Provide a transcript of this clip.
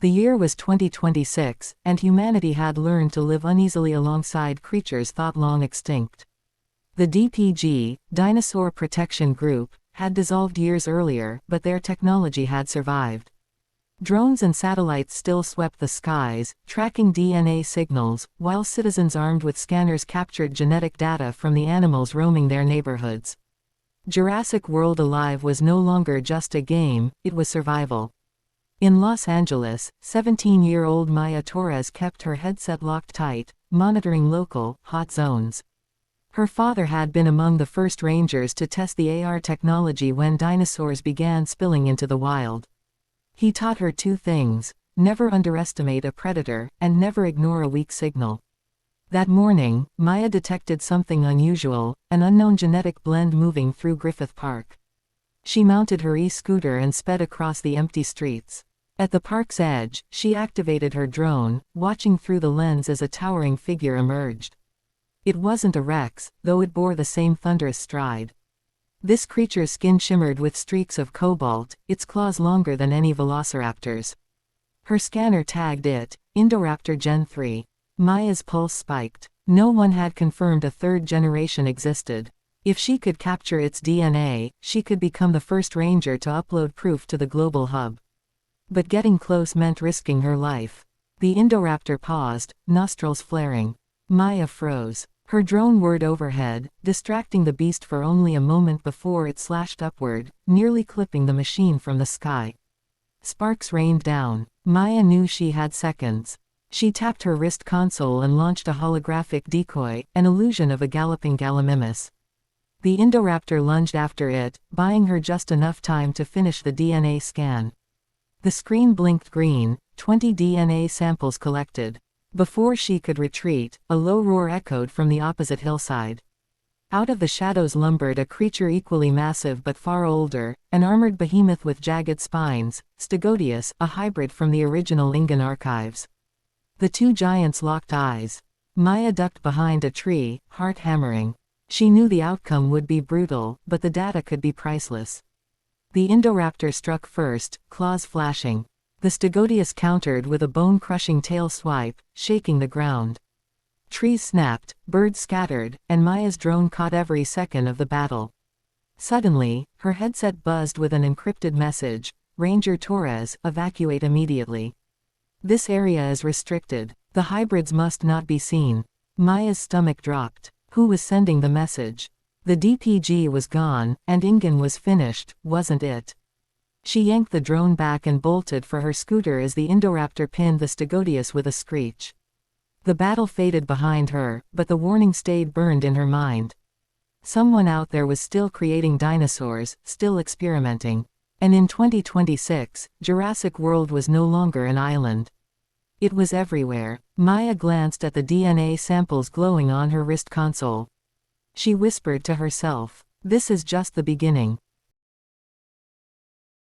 The year was 2026, and humanity had learned to live uneasily alongside creatures thought long extinct. The DPG, Dinosaur Protection Group, had dissolved years earlier, but their technology had survived. Drones and satellites still swept the skies, tracking DNA signals, while citizens armed with scanners captured genetic data from the animals roaming their neighborhoods. Jurassic World Alive was no longer just a game, it was survival. In Los Angeles, 17-year-old Maya Torres kept her headset locked tight, monitoring local, hot zones. Her father had been among the first rangers to test the AR technology when dinosaurs began spilling into the wild. He taught her two things: never underestimate a predator, and never ignore a weak signal. That morning, Maya detected something unusual, an unknown genetic blend moving through Griffith Park. She mounted her e-scooter and sped across the empty streets. At the park's edge, she activated her drone, watching through the lens as a towering figure emerged. It wasn't a Rex, though it bore the same thunderous stride. This creature's skin shimmered with streaks of cobalt, its claws longer than any velociraptor's. Her scanner tagged it, Indoraptor Gen 3. Maya's pulse spiked. No one had confirmed a third generation existed. If she could capture its DNA, she could become the first ranger to upload proof to the global hub. But getting close meant risking her life. The Indoraptor paused, nostrils flaring. Maya froze. Her drone whirred overhead, distracting the beast for only a moment before it slashed upward, nearly clipping the machine from the sky. Sparks rained down. Maya knew she had seconds. She tapped her wrist console and launched a holographic decoy, an illusion of a galloping Gallimimus. The Indoraptor lunged after it, buying her just enough time to finish the DNA scan. The screen blinked green, 20 DNA samples collected. Before she could retreat, a low roar echoed from the opposite hillside. Out of the shadows lumbered a creature equally massive but far older, an armored behemoth with jagged spines, Stegodius, a hybrid from the original Ingan archives. The two giants locked eyes. Maya ducked behind a tree, heart hammering. She knew the outcome would be brutal, but the data could be priceless. The Indoraptor struck first, claws flashing. The Stegodius countered with a bone-crushing tail swipe, shaking the ground. Trees snapped, birds scattered, and Maya's drone caught every second of the battle. Suddenly, her headset buzzed with an encrypted message: Ranger Torres, evacuate immediately. This area is restricted. The hybrids must not be seen. Maya's stomach dropped. Who was sending the message? The DPG was gone, and Ingan was finished, wasn't it? She yanked the drone back and bolted for her scooter as the Indoraptor pinned the Stegodius with a screech. The battle faded behind her, but the warning stayed burned in her mind. Someone out there was still creating dinosaurs, still experimenting. And in 2026, Jurassic World was no longer an island. It was everywhere. Maya glanced at the DNA samples glowing on her wrist console. She whispered to herself, "This is just the beginning."